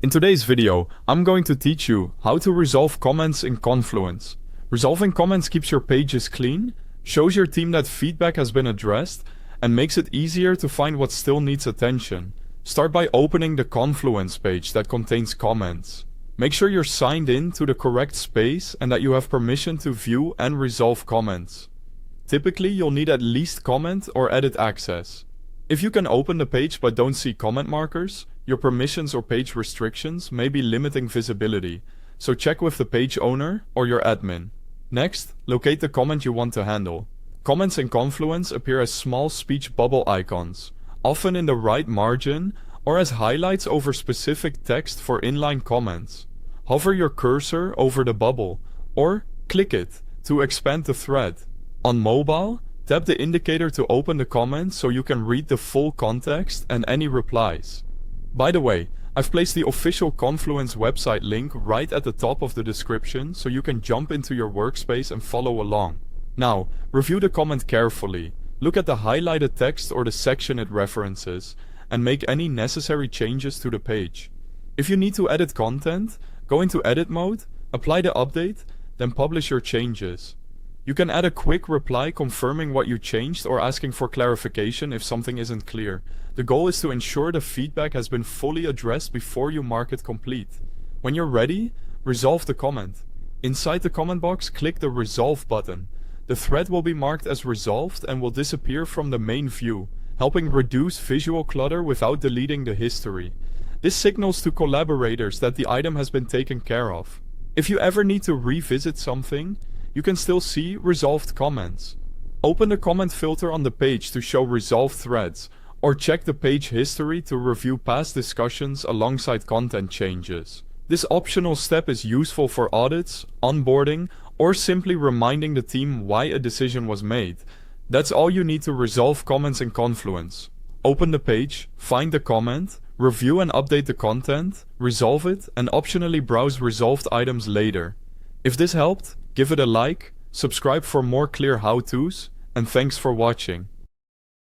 In today's video, I'm going to teach you how to resolve comments in Confluence. Resolving comments keeps your pages clean, shows your team that feedback has been addressed, and makes it easier to find what still needs attention. Start by opening the Confluence page that contains comments. Make sure you're signed in to the correct space and that you have permission to view and resolve comments. Typically, you'll need at least comment or edit access. If you can open the page but don't see comment markers, your permissions or page restrictions may be limiting visibility, so check with the page owner or your admin. Next, locate the comment you want to handle. Comments in Confluence appear as small speech bubble icons, often in the right margin or as highlights over specific text for inline comments. Hover your cursor over the bubble, or click it to expand the thread. On mobile, tap the indicator to open the comment so you can read the full context and any replies. By the way, I've placed the official Confluence website link right at the top of the description so you can jump into your workspace and follow along. Now, review the comment carefully, look at the highlighted text or the section it references, and make any necessary changes to the page. If you need to edit content, go into edit mode, apply the update, then publish your changes. You can add a quick reply confirming what you changed or asking for clarification if something isn't clear. The goal is to ensure the feedback has been fully addressed before you mark it complete. When you're ready, resolve the comment. Inside the comment box, click the Resolve button. The thread will be marked as resolved and will disappear from the main view, helping reduce visual clutter without deleting the history. This signals to collaborators that the item has been taken care of. If you ever need to revisit something, you can still see resolved comments. Open the comment filter on the page to show resolved threads, or check the page history to review past discussions alongside content changes. This optional step is useful for audits, onboarding, or simply reminding the team why a decision was made. That's all you need to resolve comments in Confluence. Open the page, find the comment, review and update the content, resolve it, and optionally browse resolved items later. If this helped, give it a like, subscribe for more clear how-tos, and thanks for watching.